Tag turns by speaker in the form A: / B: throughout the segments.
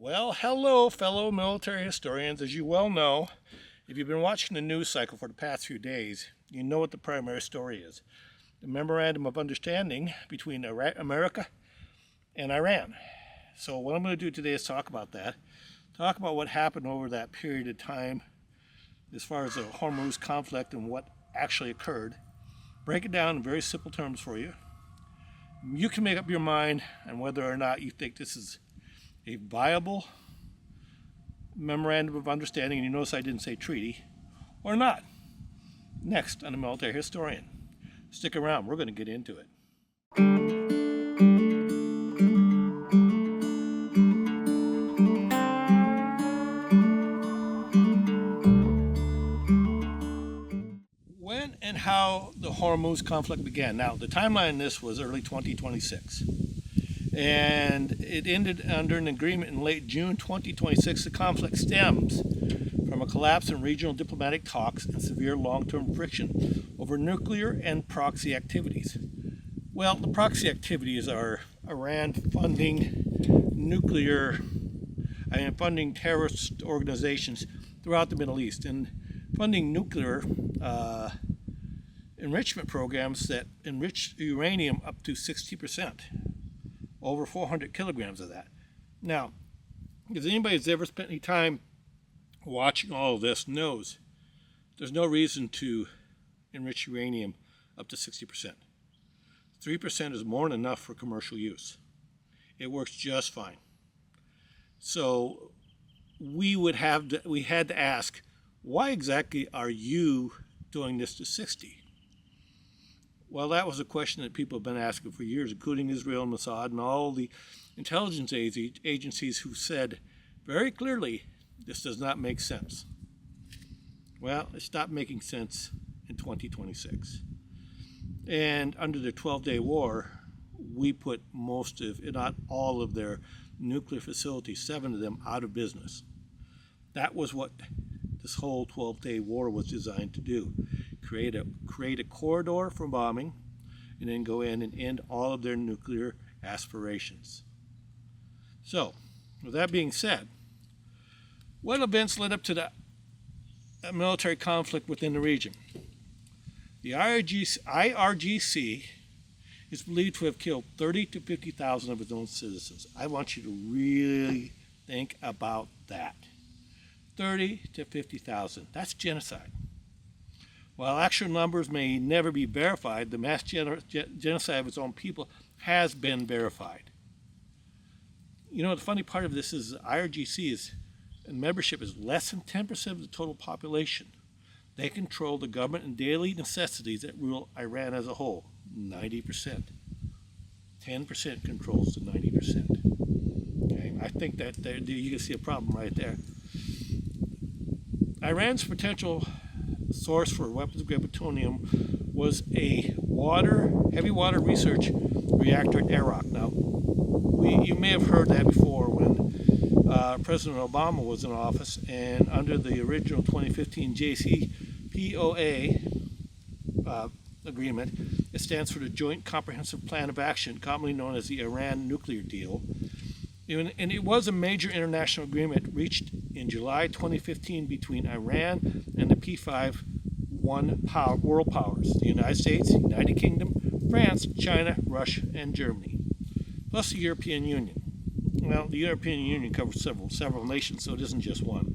A: Well, hello, fellow military historians. As you well know, if you've been watching the news cycle for the past few days, you know what the primary story is. The Memorandum of Understanding between America and Iran. So what I'm going to do today is talk about that. Talk about what happened over that period of time as far as the Hormuz Conflict and what actually occurred. Break it down in very simple terms for you. You can make up your mind on whether or not you think this is a viable memorandum of understanding, and you notice I didn't say treaty, or not. Next on the Military Historian. Stick around, we're going to get into it. When and how the Hormuz conflict began. Now, the timeline in this was early 2026. And it ended under an agreement in late June 2026. The conflict stems from a collapse in regional diplomatic talks and severe long-term friction over nuclear and proxy activities. Well, the proxy activities are Iran funding terrorist organizations throughout the Middle East and funding nuclear enrichment programs that enrich uranium up to 60%. Over 400 kilograms of that. Now, if anybody's ever spent any time watching all of this knows there's no reason to enrich uranium up to 60%. 3% is more than enough for commercial use. It works just fine. So we had to ask, why exactly are you doing this to 60? Well, that was a question that people have been asking for years, including Israel and Mossad and all the intelligence agencies who said very clearly this does not make sense. Well, it stopped making sense in 2026. And under the 12-day war, we put most of, if not all of their nuclear facilities, 7 of them, out of business. That was what this whole 12-day war was designed to do. Create a corridor for bombing, and then go in and end all of their nuclear aspirations. So, with that being said, what events led up to the military conflict within the region? The IRGC is believed to have killed 30 to 50,000 of its own citizens. I want you to really think about that. 30 to 50,000. That's genocide. While actual numbers may never be verified, the mass genocide of its own people has been verified. You know, the funny part of this is IRGC's membership is less than 10% of the total population. They control the government and daily necessities that rule Iran as a whole, 90%. 10% controls the 90%. Okay? I think that you can see a problem right there. Iran's potential source for weapons-grade plutonium was a heavy water research reactor at Arak. Now, you may have heard that before when President Obama was in office, and under the original 2015 JCPOA agreement, it stands for the Joint Comprehensive Plan of Action, commonly known as the Iran Nuclear Deal. And it was a major international agreement reached in July 2015 between Iran and the P5 world powers, the United States, United Kingdom, France, China, Russia, and Germany, plus the European Union. Well, the European Union covers several nations, so it isn't just one.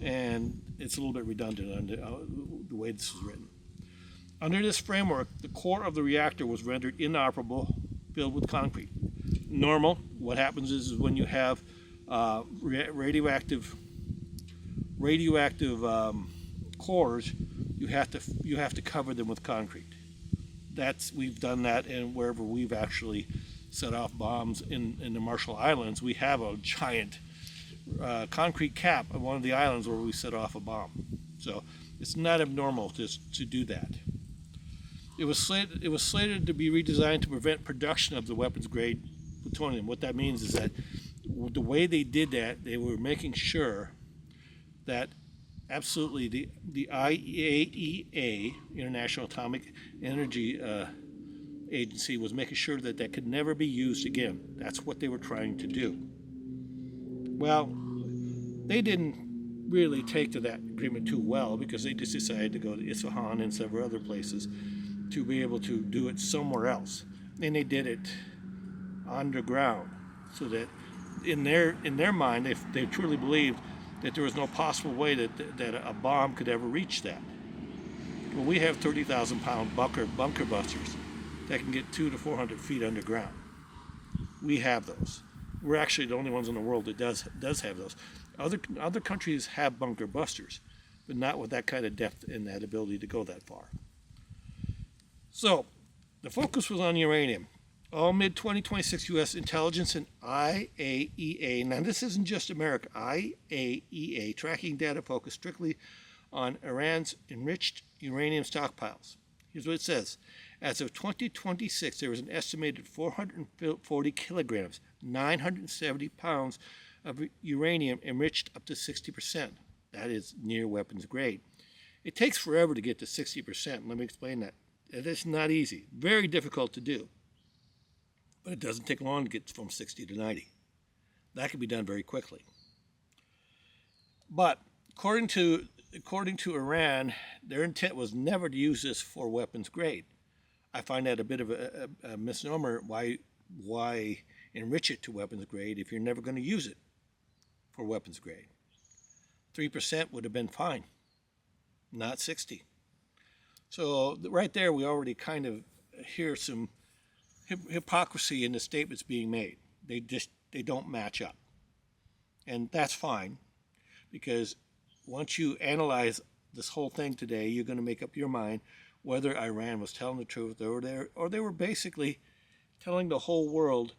A: And it's a little bit redundant under the way this is written. Under this framework, the core of the reactor was rendered inoperable, filled with concrete. Normal, what happens is when you have radioactive cores, you have to cover them with concrete. We've done that, and wherever we've actually set off bombs in the Marshall Islands, we have a giant concrete cap on one of the islands where we set off a bomb. So it's not abnormal to do that. It was slated to be redesigned to prevent production of the weapons-grade plutonium. What that means is that the way they did that, they were making sure that absolutely the IAEA, International Atomic Energy Agency, was making sure that that could never be used again. That's what they were trying to do. Well, they didn't really take to that agreement too well because they just decided to go to Isfahan and several other places to be able to do it somewhere else. And they did it underground, so that in their mind they truly believed that there was no possible way that a bomb could ever reach that. Well, we have 30,000 pound bunker busters that can get 200 to 400 feet underground. We have those. We're actually the only ones in the world that does have those. Other countries have bunker busters, but not with that kind of depth and that ability to go that far. So, the focus was on uranium. All mid-2026 U.S. intelligence and IAEA, now this isn't just America, IAEA tracking data focused strictly on Iran's enriched uranium stockpiles. Here's what it says. As of 2026, there was an estimated 440 kilograms, 970 pounds of uranium enriched up to 60%. That is near weapons grade. It takes forever to get to 60%. Let me explain that. It's not easy. Very difficult to do. But it doesn't take long to get from 60 to 90. That can be done very quickly. But according to Iran, their intent was never to use this for weapons grade. I find that a bit of a misnomer. Why enrich it to weapons grade if you're never going to use it for weapons grade? 3% would have been fine, not 60. So right there, we already kind of hear some hypocrisy in the statements being made. They don't match up, and that's fine, because once you analyze this whole thing today, you're going to make up your mind whether Iran was telling the truth or they were basically telling the whole world,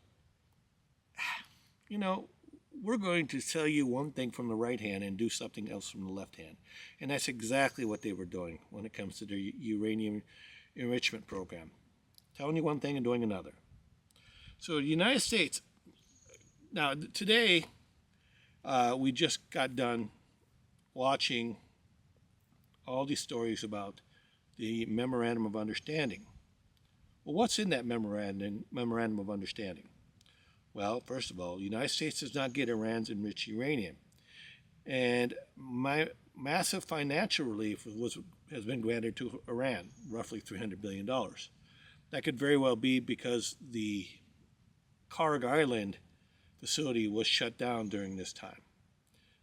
A: we're going to tell you one thing from the right hand and do something else from the left hand. And that's exactly what they were doing when it comes to their uranium enrichment program. Telling you one thing and doing another. So the United States, now today, we just got done watching all these stories about the Memorandum of Understanding. Well, what's in that Memorandum of Understanding? Well, first of all, the United States does not get Iran's enriched uranium. And massive financial relief has been granted to Iran, roughly $300 billion. That could very well be because the Karg Island facility was shut down during this time.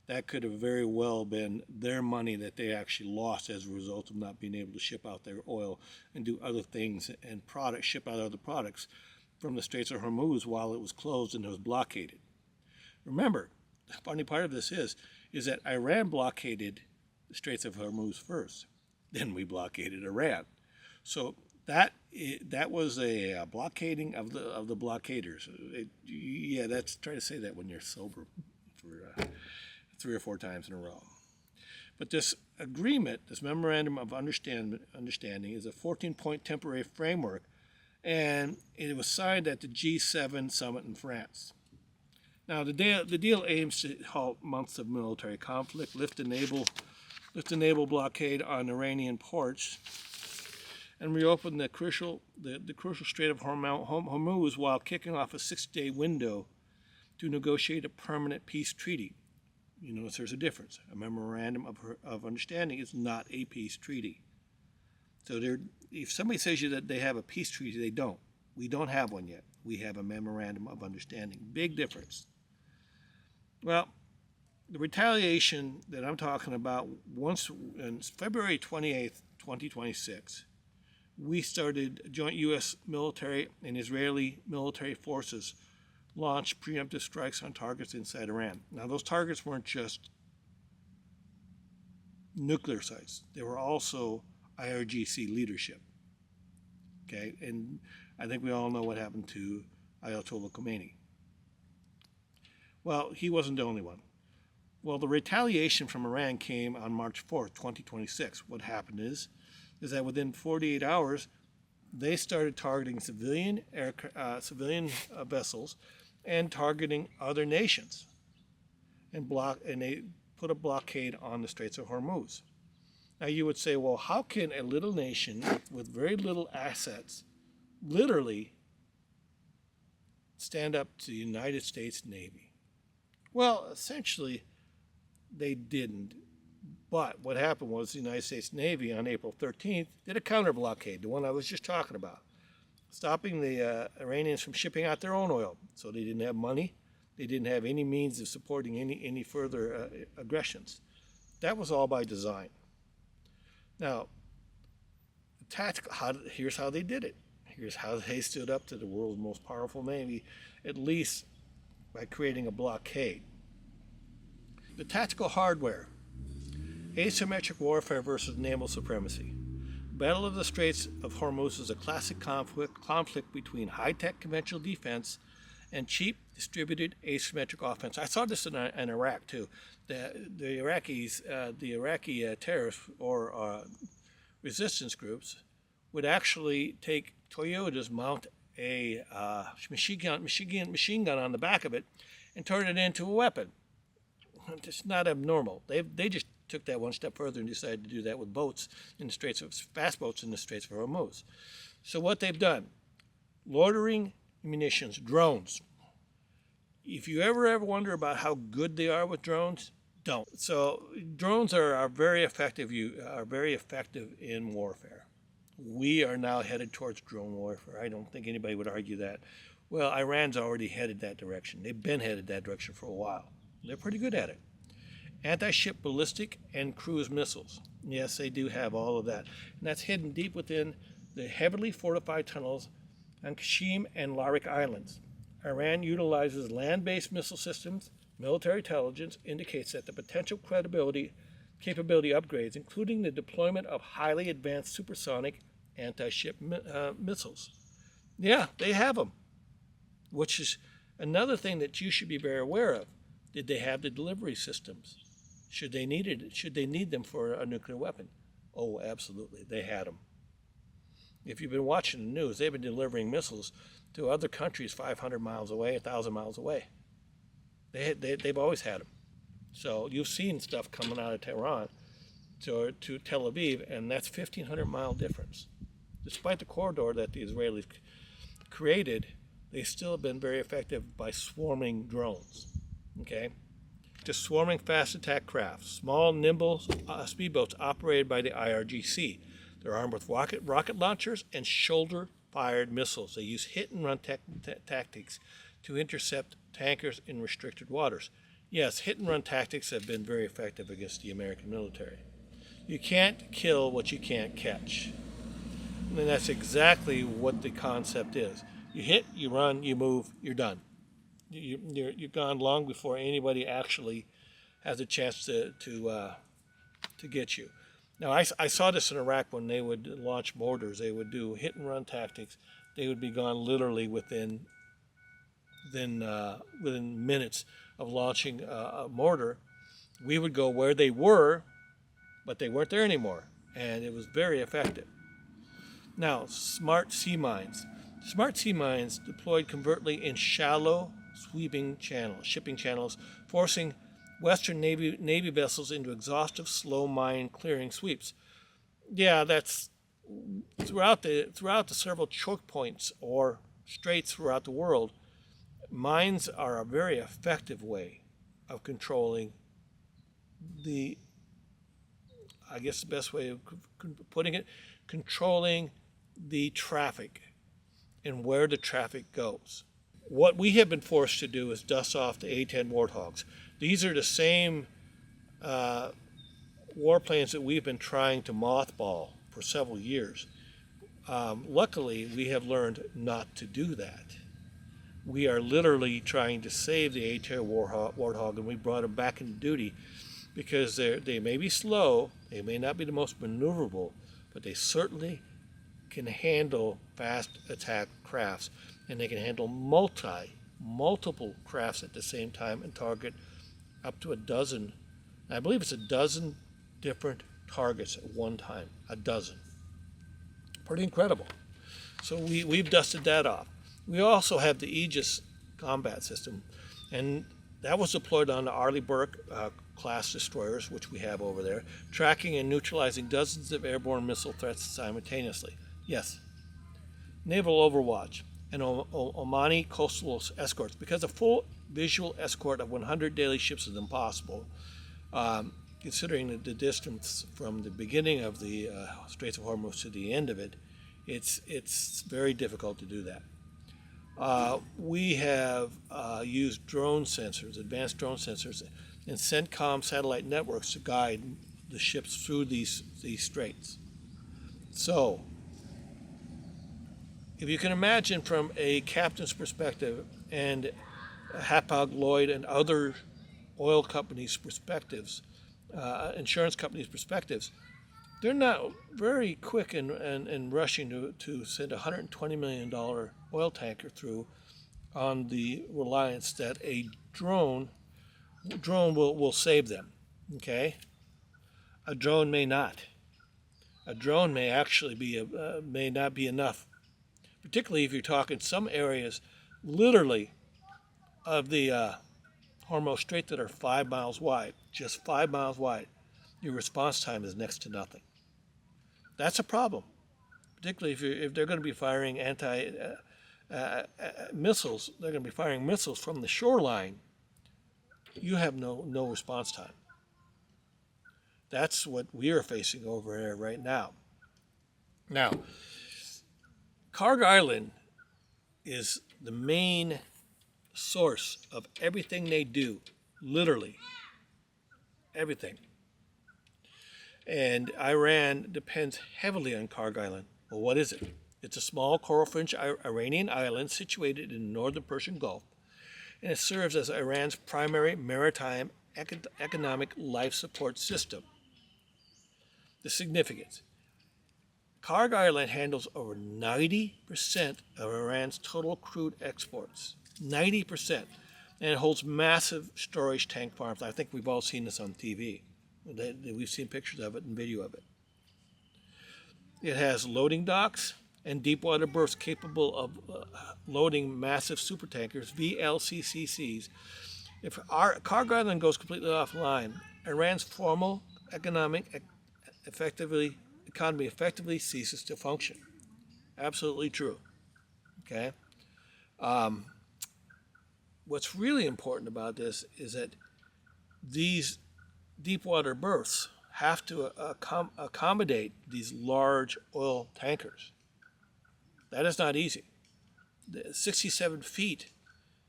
A: That could have very well been their money that they actually lost as a result of not being able to ship out their oil and do other things and ship out other products from the Straits of Hormuz while it was closed and it was blockaded. Remember, the funny part of this is that Iran blockaded the Straits of Hormuz first. Then we blockaded Iran. So that was a blockading of the blockaders. That's try to say that when you're sober for 3 or 4 times in a row. But this agreement, this Memorandum of Understanding, is a 14-point temporary framework, and it was signed at the G7 summit in France. Now, the deal aims to halt months of military conflict, lift the naval blockade on Iranian ports, and reopen the crucial Strait of Hormuz while kicking off a 6-day window to negotiate a permanent peace treaty. You notice there's a difference. A Memorandum of Understanding is not a peace treaty. So if somebody says that they have a peace treaty, they don't. We don't have one yet. We have a Memorandum of Understanding. Big difference. Well, the retaliation that I'm talking about, once on February 28th, 2026, we started joint U.S. military and Israeli military forces launched preemptive strikes on targets inside Iran. Now, those targets weren't just nuclear sites. They were also Irgc leadership. Okay, and I think we all know what happened to Ayatollah Khomeini. Well, he wasn't the only one. Well, the retaliation from Iran came on March 4th, 2026. What happened is that within 48 hours, they started targeting civilian vessels and targeting other nations, and they put a blockade on the Straits of Hormuz. Now you would say, well, how can a little nation with very little assets literally stand up to the United States Navy? Well, essentially, they didn't. But what happened was the United States Navy on April 13th did a counter blockade, the one I was just talking about, stopping the Iranians from shipping out their own oil. So they didn't have money. They didn't have any means of supporting any further aggressions. That was all by design. Now, here's how they did it. Here's how they stood up to the world's most powerful navy, at least by creating a blockade. The tactical hardware. Asymmetric warfare versus naval supremacy. Battle of the Straits of Hormuz is a classic conflict between high-tech conventional defense and cheap distributed asymmetric offense. I saw this in Iraq too. The Iraqi terrorists or resistance groups would actually take Toyotas, mount a machine gun on the back of it, and turn it into a weapon. It's not abnormal. They just took that one step further and decided to do that with boats in the Straits of fast boats in the Straits of Hormuz. So what they've done, loitering munitions, drones. If you ever wonder about how good they are with drones, don't. So drones are very effective. Are very effective in warfare. We are now headed towards drone warfare. I don't think anybody would argue that. Well, Iran's already headed that direction. They've been headed that direction for a while. They're pretty good at it. Anti-ship ballistic and cruise missiles. Yes, they do have all of that. And that's hidden deep within the heavily fortified tunnels on Qasem and Arak Islands. Iran utilizes land-based missile systems. Military intelligence indicates that the potential capability upgrades, including the deployment of highly advanced supersonic anti-ship missiles. Yeah, they have them, which is another thing that you should be very aware of. Did they have the delivery systems? Should they need them for a nuclear weapon? Oh, absolutely, they had them. If you've been watching the news, they've been delivering missiles to other countries 500 miles away, 1,000 miles away. They've always had them. So you've seen stuff coming out of Tehran to Tel Aviv, and that's 1,500-mile difference. Despite the corridor that the Israelis created, they still have been very effective by swarming drones. Okay? Just swarming fast attack crafts, small, nimble speedboats operated by the Irgc. They're armed with rocket launchers and shoulder-fired missiles. They use hit-and-run tactics to intercept tankers in restricted waters. Yes, hit-and-run tactics have been very effective against the American military. You can't kill what you can't catch. And that's exactly what the concept is. You hit, you run, you move, you're done. You're gone long before anybody actually has a chance to get you. Now, I saw this in Iraq when they would launch mortars. They would do hit-and-run tactics. They would be gone literally within minutes of launching a mortar. We would go where they were, but they weren't there anymore, and it was very effective. Now, smart sea mines. Smart sea mines deployed covertly in shallow shipping channels, forcing Western Navy vessels into exhaustive, slow mine clearing sweeps. Yeah, that's throughout the several choke points or straits throughout the world. Mines are a very effective way of controlling the best way of putting it, controlling the traffic and where the traffic goes. What we have been forced to do is dust off the A-10 Warthogs. These are the same warplanes that we've been trying to mothball for several years. Luckily, we have learned not to do that. We are literally trying to save the A-10 Warthog, and we brought them back into duty because they may be slow, they may not be the most maneuverable, but they certainly can handle fast attack crafts, and they can handle multiple crafts at the same time and target up to a dozen. I believe it's a dozen different targets at one time. A dozen. Pretty incredible. So we've dusted that off. We also have the Aegis combat system, and that was deployed on the Arleigh Burke class destroyers, which we have over there, tracking and neutralizing dozens of airborne missile threats simultaneously. Yes. Naval Overwatch and Omani coastal escorts. Because visual escort of 100 daily ships is impossible. Considering the distance from the beginning of the Straits of Hormuz to the end of it, it's very difficult to do that. We have used drone sensors, advanced drone sensors, and CENTCOM satellite networks to guide the ships through these straits. So, if you can imagine from a captain's perspective and Hapag, Lloyd, and other oil companies' perspectives, insurance companies' perspectives, they're not very quick in rushing to send a $120 million oil tanker through on the reliance that a drone will save them. Okay? A drone may not. A drone may actually may not be enough, particularly if you're talking some areas, literally, of the Hormuz Strait that are 5 miles wide, just 5 miles wide. Your response time is next to nothing. That's a problem, particularly if they're going to be firing missiles. They're going to be firing missiles from the shoreline. You have no response time. That's what we are facing over there right now. Now, Kharg Island is the main source of everything they do, literally everything. And Iran depends heavily on Kharg Island. Well, what is it? It's a small coral fringe Iranian island situated in the northern Persian Gulf, and it serves as Iran's primary maritime economic life support system. The significance: Kharg Island handles over 90% of Iran's total crude exports. 90%. And it holds massive storage tank farms. I think we've all seen this on TV. We've seen pictures of it and video of it. It has loading docks and deep water berths capable of loading massive supertankers, VLCCs. If Kharg Island goes completely offline, Iran's formal economy effectively ceases to function. Absolutely true. Okay. What's really important about this is that these deep water berths have to accommodate these large oil tankers. That is not easy. 67 feet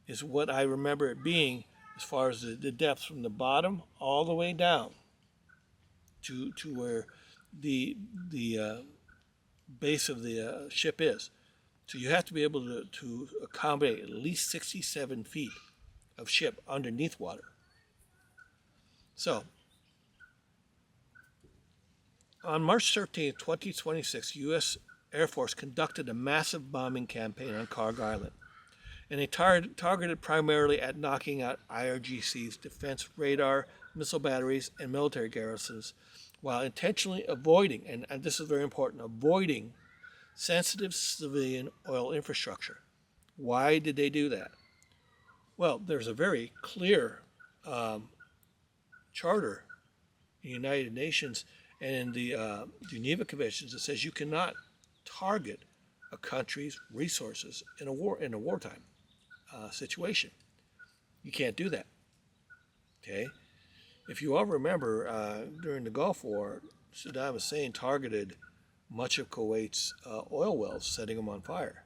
A: is what I remember it being as far as the depth from the bottom all the way down to where the base of the ship is. So you have to be able to accommodate at least 67 feet of ship underneath water. So, on March 13, 2026, U.S. Air Force conducted a massive bombing campaign on Kharg Island, and they targeted primarily at knocking out IRGC's defense radar, missile batteries, and military garrisons, while intentionally avoiding, and this is very important, avoiding sensitive civilian oil infrastructure. Why did they do that? Well, there's a very clear charter in the United Nations and in the Geneva Conventions that says you cannot target a country's resources in a wartime situation. You can't do that. Okay. If you all remember, during the Gulf War, Saddam Hussein targeted much of Kuwait's oil wells, setting them on fire.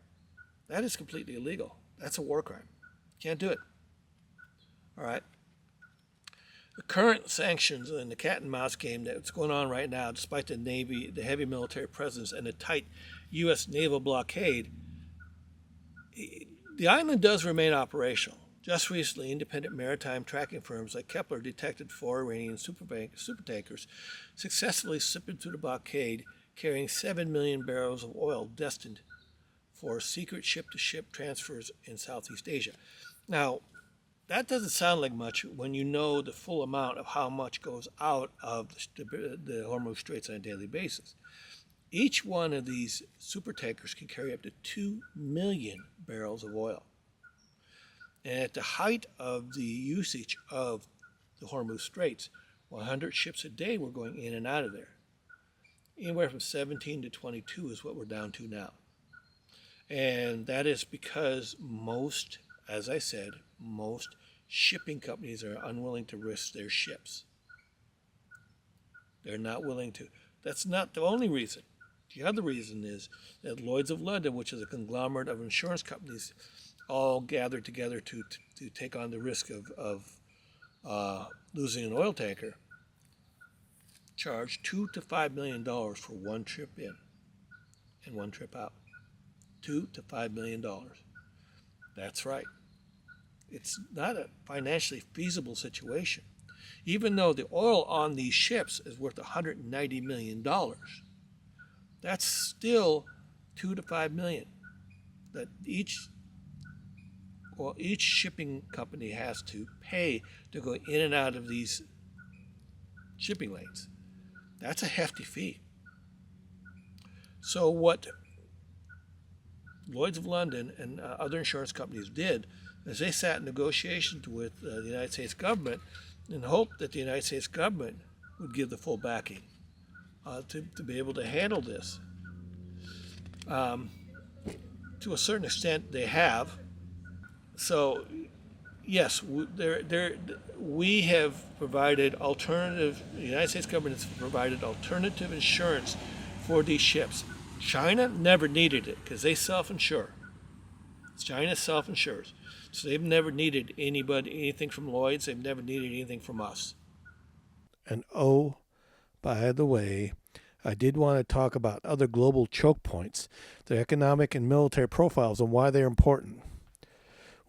A: That is completely illegal. That's a war crime. Can't do it. All right. The current sanctions and the cat and mouse game that's going on right now, despite the heavy military presence and the tight U.S. naval blockade, the island does remain operational. Just recently, independent maritime tracking firms like Kepler detected 4 Iranian supertankers successfully slipping through the blockade, carrying 7 million barrels of oil destined for secret ship-to-ship transfers in Southeast Asia. Now, that doesn't sound like much when you know the full amount of how much goes out of the Hormuz Straits on a daily basis. Each one of these supertankers can carry up to 2 million barrels of oil. And at the height of the usage of the Hormuz Straits, 100 ships a day were going in and out of there. Anywhere from 17 to 22 is what we're down to now. And that is because most, as I said, most shipping companies are unwilling to risk their ships. They're not willing to. That's not the only reason. The other reason is that Lloyd's of London, which is a conglomerate of insurance companies, all gathered together to take on the risk of losing an oil tanker, charge $2 to $5 million for one trip in and one trip out. $2 to $5 million. That's right. It's not a financially feasible situation. Even though the oil on these ships is worth $190 million, that's still $2 to $5 million that each shipping company has to pay to go in and out of these shipping lanes. That's a hefty fee. So what Lloyd's of London and other insurance companies did is they sat in negotiations with the United States government and hoped that the United States government would give the full backing to be able to handle this. To a certain extent, they have. So, yes, we have provided alternative, the United States government has provided alternative insurance for these ships. China never needed it because they self-insure. China self-insures. So they've never needed anything from Lloyd's. They've never needed anything from us. And oh, by the way, I did want to talk about other global choke points, their economic and military profiles, and why they're important.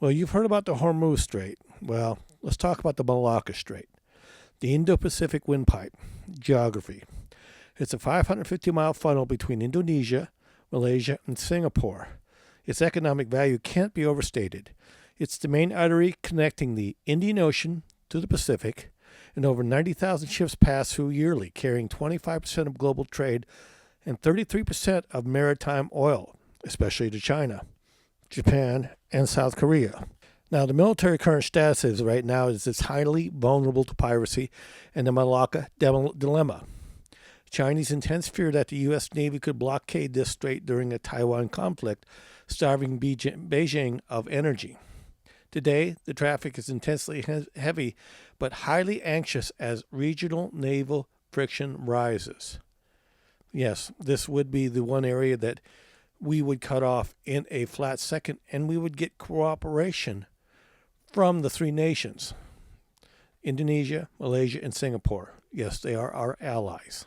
A: Well, you've heard about the Hormuz Strait. Well, let's talk about the Malacca Strait. The Indo-Pacific Windpipe. Geography. It's a 550-mile funnel between Indonesia, Malaysia, and Singapore. Its economic value can't be overstated. It's the main artery connecting the Indian Ocean to the Pacific, and over 90,000 ships pass through yearly, carrying 25% of global trade and 33% of maritime oil, especially to China, Japan, and South Korea. Now, the military current status is right now is it's highly vulnerable to piracy and the Malacca dilemma. Chinese intense fear that the U.S. Navy could blockade this strait during a Taiwan conflict, starving Beijing of energy. Today, the traffic is intensely heavy, but highly anxious as regional naval friction rises. Yes, this would be the one area that we would cut off in a flat second, and we would get cooperation from the three nations, Indonesia, Malaysia, and Singapore. Yes, they are our allies.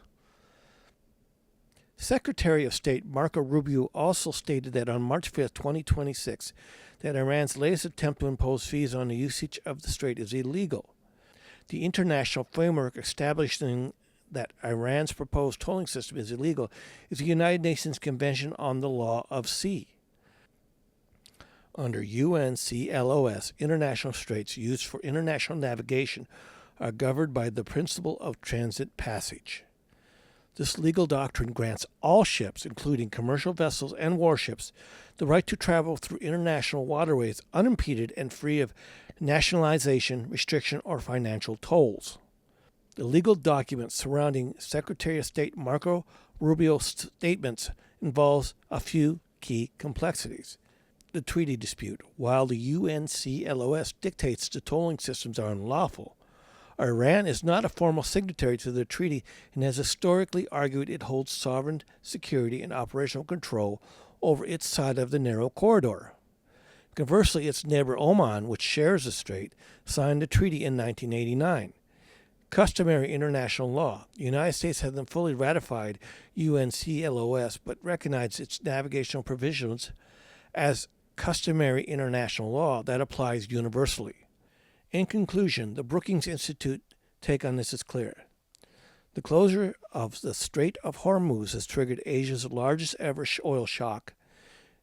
A: Secretary of State Marco Rubio also stated that on March 5, 2026, that Iran's latest attempt to impose fees on the usage of the strait is illegal. The international framework establishing that Iran's proposed tolling system is illegal is the United Nations Convention on the Law of Sea. Under UNCLOS, international straits used for international navigation are governed by the principle of transit passage. This legal doctrine grants all ships, including commercial vessels and warships, the right to travel through international waterways unimpeded and free of nationalization, restriction, or financial tolls. The legal documents surrounding Secretary of State Marco Rubio's statements involves a few key complexities. The treaty dispute. While the UNCLOS dictates the tolling systems are unlawful, Iran is not a formal signatory to the treaty and has historically argued it holds sovereign security and operational control over its side of the narrow corridor. Conversely, its neighbor Oman, which shares the strait, signed the treaty in 1989. Customary international law. The United States hasn't fully ratified UNCLOS but recognized its navigational provisions as customary international law that applies universally. In conclusion, the Brookings Institute take on this is clear. The closure of the Strait of Hormuz has triggered Asia's largest ever oil shock,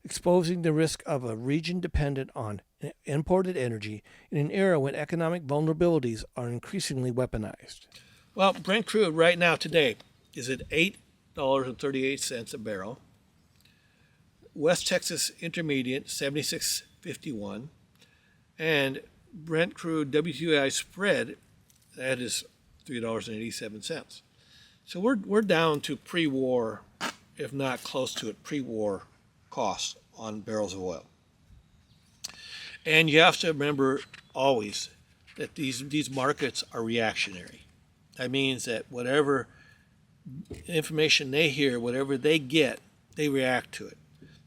A: exposing the risk of a region dependent on imported energy in an era when economic vulnerabilities are increasingly weaponized. Well, Brent crude right now today is at $8.38 a barrel. West Texas Intermediate, $76.51. And Brent crude WTI spread, that is $3.87. So we're down to pre-war, if not close to it, pre-war costs on barrels of oil. And you have to remember always that these markets are reactionary. That means that whatever information they hear, whatever they get, they react to it.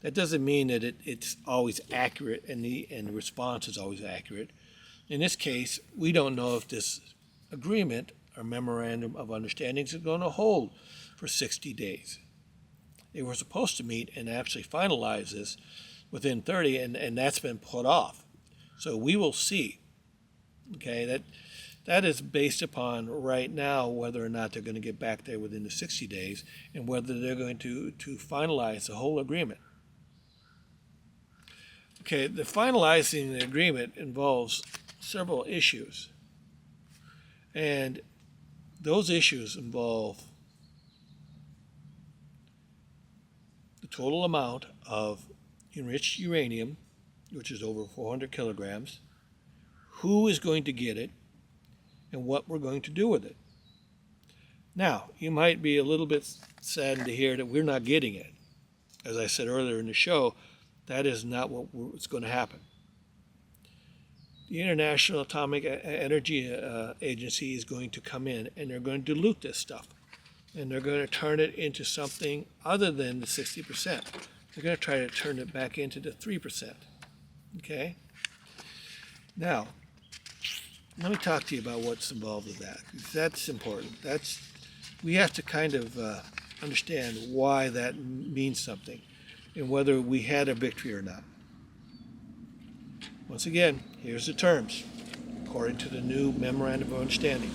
A: That doesn't mean that it's always accurate and the response is always accurate. In this case, we don't know if this agreement or memorandum of understandings is going to hold for 60 days. They were supposed to meet and actually finalize this within 30, and that's been put off. So we will see. Okay, that is based upon right now whether or not they're going to get back there within the 60 days and whether they're going to finalize the whole agreement. Okay, the finalizing the agreement involves several issues. And those issues involve the total amount of enriched uranium, which is over 400 kilograms, who is going to get it, and what we're going to do with it. Now, you might be a little bit saddened to hear that we're not getting it. As I said earlier in the show, that is not what's going to happen. The International Atomic Energy Agency is going to come in and they're going to dilute this stuff. And they're going to turn it into something other than the 60%. They're going to try to turn it back into the 3%. Okay? Now, let me talk to you about what's involved with that. That's important. We have to kind of understand why that means something and whether we had a victory or not. Once again, here's the terms, according to the new Memorandum of Understanding.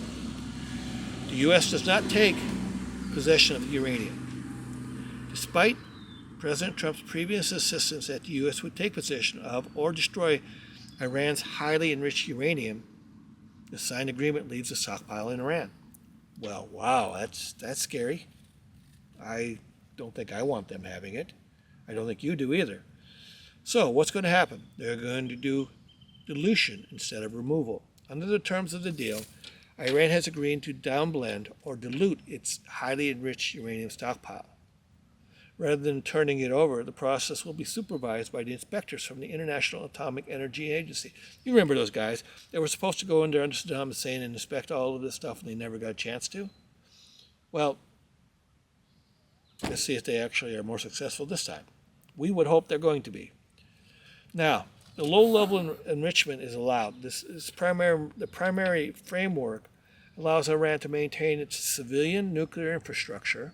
A: The U.S. does not take possession of uranium. Despite President Trump's previous insistence that the U.S. would take possession of or destroy Iran's highly enriched uranium, the signed agreement leaves a stockpile in Iran. Well, wow, that's scary. I don't think I want them having it. I don't think you do either. So what's going to happen? They're going to do dilution instead of removal. Under the terms of the deal, Iran has agreed to downblend or dilute its highly enriched uranium stockpile. Rather than turning it over, the process will be supervised by the inspectors from the International Atomic Energy Agency. You remember those guys? They were supposed to go in there under Saddam Hussein and inspect all of this stuff, and they never got a chance to. Well, let's see if they actually are more successful this time. We would hope they're going to be. Now, the low-level enrichment is allowed. The primary framework allows Iran to maintain its civilian nuclear infrastructure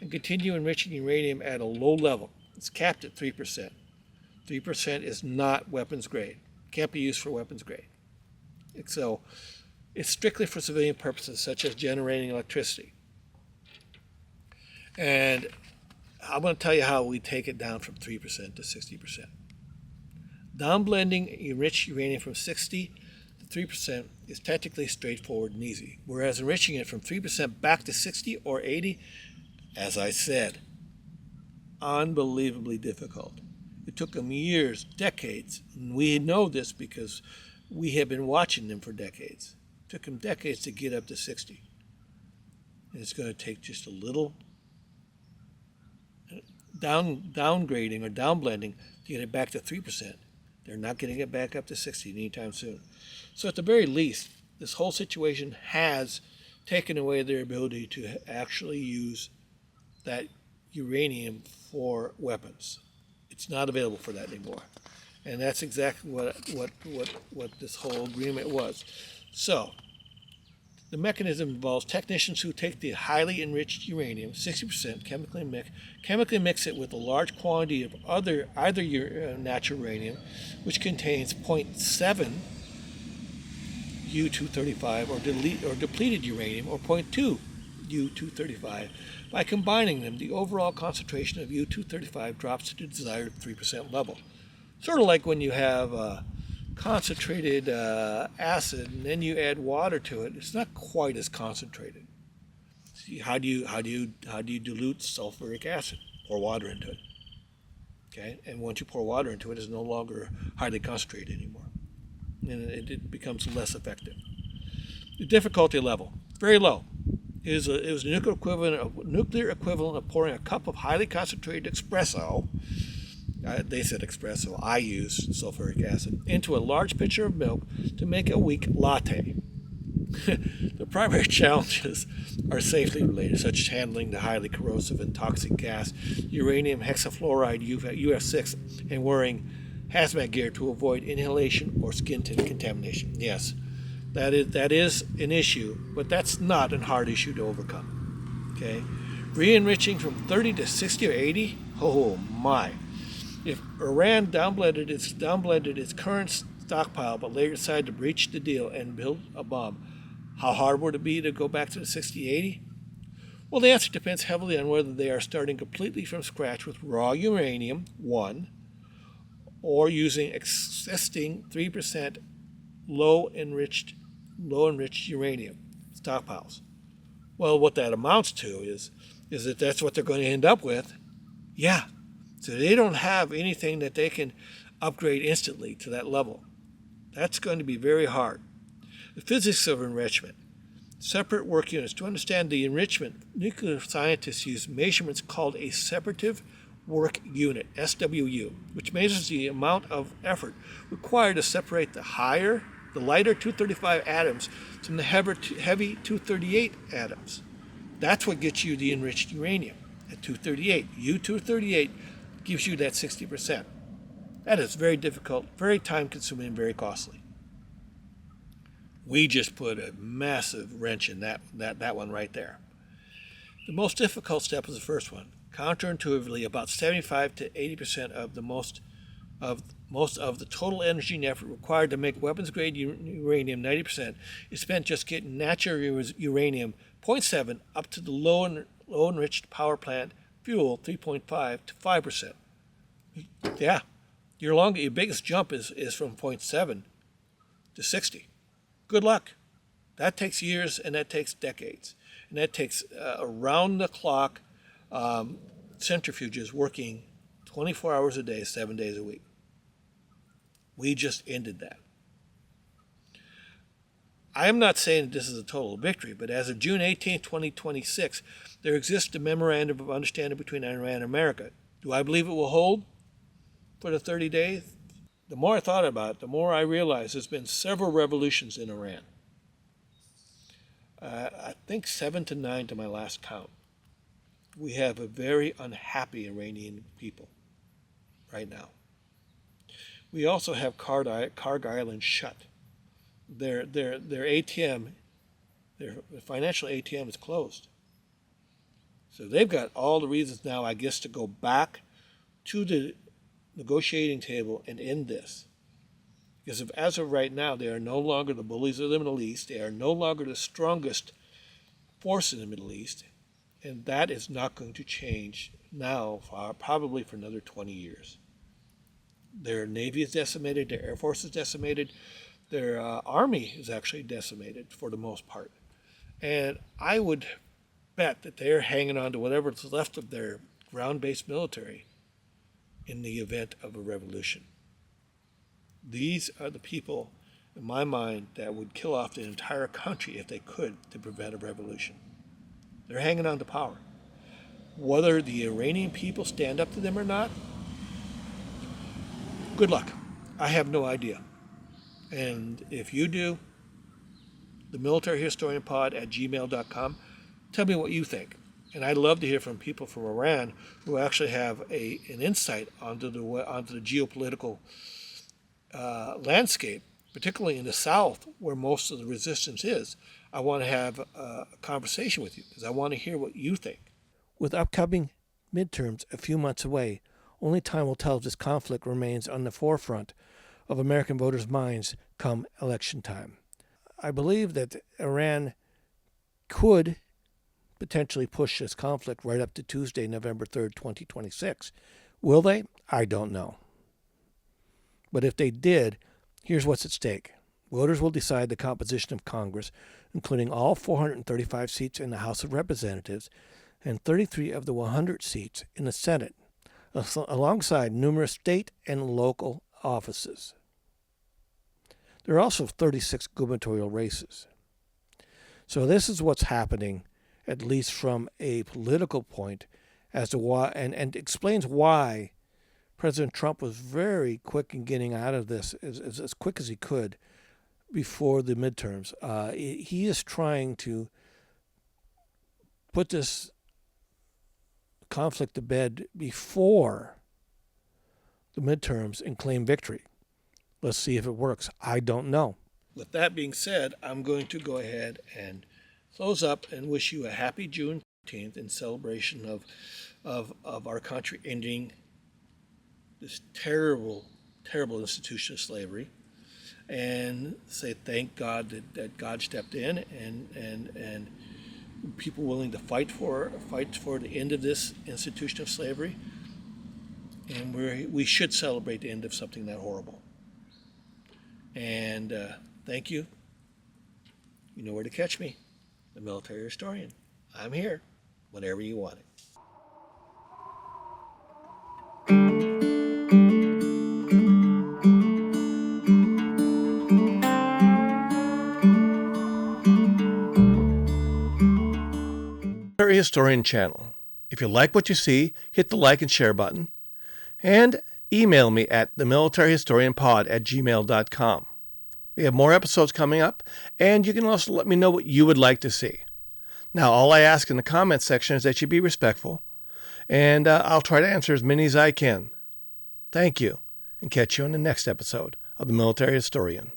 A: and continue enriching uranium at a low level. It's capped at 3%. 3% is not weapons grade. Can't be used for weapons grade. So it's strictly for civilian purposes, such as generating electricity. And I'm going to tell you how we take it down from 3% to 60%. Downblending enriched uranium from 60 to 3% is technically straightforward and easy, whereas enriching it from 3% back to 60 or 80, as I said, unbelievably difficult. It took them years, decades, and we know this because we have been watching them for decades. It took them decades to get up to 60. And it's going to take just a little downgrading or downblending to get it back to 3%. They're not getting it back up to 60 anytime soon. So at the very least, this whole situation has taken away their ability to actually use that uranium for weapons. It's not available for that anymore. And that's exactly what this whole agreement was. So the mechanism involves technicians who take the highly enriched uranium, 60%, chemically mix it with a large quantity of either natural uranium, which contains 0.7 U-235, or depleted uranium, or 0.2 U-235. By combining them, the overall concentration of U-235 drops to the desired 3% level. Sort of like when you have concentrated acid and then you add water to it, it's not quite as concentrated. See, how do you dilute sulfuric acid? Pour water into it. Okay, and once you pour water into it, it's no longer highly concentrated anymore, and it becomes less effective. The difficulty level, very low. It was the nuclear equivalent of pouring a cup of highly concentrated espresso They said espresso. I use sulfuric acid into a large pitcher of milk to make a weak latte. The primary challenges are safety related, such as handling the highly corrosive and toxic gas, uranium hexafluoride UF6, and wearing hazmat gear to avoid inhalation or skin contamination. Yes, that is an issue, but that's not a hard issue to overcome. Okay, re-enriching from 30 to 60 or 80. Oh my! If Iran downblended its current stockpile, but later decided to breach the deal and build a bomb, how hard would it be to go back to the 60, 80? Well, the answer depends heavily on whether they are starting completely from scratch with raw uranium, 1, or using existing 3% low enriched uranium stockpiles. Well, what that amounts to is that that's what they're going to end up with. Yeah. So they don't have anything that they can upgrade instantly to that level. That's going to be very hard. The physics of enrichment. Separate work units. To understand the enrichment, nuclear scientists use measurements called a separative work unit, SWU, which measures the amount of effort required to separate the lighter 235 atoms from the heavy 238 atoms. That's what gets you the enriched uranium at 238. U-238 gives you that 60%. That is very difficult, very time-consuming, and very costly. We just put a massive wrench in that one right there. The most difficult step is the first one. Counterintuitively, about 75 to 80% of the most of the total energy and effort required to make weapons-grade uranium 90% is spent just getting natural uranium 0.7 up to the low-enriched power plant fuel 3.5 to 5%. Yeah, your biggest jump is from 0.7 to 60. Good luck. That takes years and that takes decades. And that takes around-the-clock centrifuges working 24 hours a day, 7 days a week. We just ended that. I am not saying that this is a total victory, but as of June 18, 2026, there exists a memorandum of understanding between Iran and America. Do I believe it will hold for the 30 days? The more I thought about it, the more I realized there's been several revolutions in Iran. I think 7 to 9 to my last count. We have a very unhappy Iranian people right now. We also have Karg Island shut. Their ATM, their financial ATM is closed. So they've got all the reasons now, I guess, to go back to the negotiating table and end this. Because as of right now, they are no longer the bullies of the Middle East. They are no longer the strongest force in the Middle East. And that is not going to change now, probably for another 20 years. Their Navy is decimated. Their Air Force is decimated. Their Army is actually decimated for the most part. And I would bet that they're hanging on to whatever's left of their ground-based military in the event of a revolution. These are the people, in my mind, that would kill off the entire country if they could to prevent a revolution. They're hanging on to power. Whether the Iranian people stand up to them or not, good luck. I have no idea. And if you do, the militaryhistorianpod@gmail.com, tell me what you think. And I'd love to hear from people from Iran who actually have an insight onto the geopolitical landscape, particularly in the South, where most of the resistance is. I want to have a conversation with you because I want to hear what you think. With upcoming midterms a few months away, only time will tell if this conflict remains on the forefront of American voters' minds come election time. I believe that Iran could potentially push this conflict right up to Tuesday, November 3rd, 2026. Will they? I don't know. But if they did, here's what's at stake. Voters will decide the composition of Congress, including all 435 seats in the House of Representatives and 33 of the 100 seats in the Senate, alongside numerous state and local offices. There are also 36 gubernatorial races. So this is what's happening, at least from a political point, as to why, and explains why
B: President Trump was very quick in getting out of this as quick as he could before the midterms. He is trying to put this conflict to bed before the midterms and claim victory. Let's see if it works. I don't know.
A: With that being said, I'm going to go ahead and close up and wish you a happy June 14th in celebration of our country ending this terrible, terrible institution of slavery, and say thank God that God stepped in and people willing to fight for the end of this institution of slavery. And we should celebrate the end of something that horrible. And thank you. You know where to catch me, the military historian. I'm here whenever you want it. Military Historian channel. If you like what you see, hit the like and share button. And email me at themilitaryhistorianpod@gmail.com. We have more episodes coming up, and you can also let me know what you would like to see. Now, all I ask in the comments section is that you be respectful, and I'll try to answer as many as I can. Thank you, and catch you on the next episode of The Military Historian.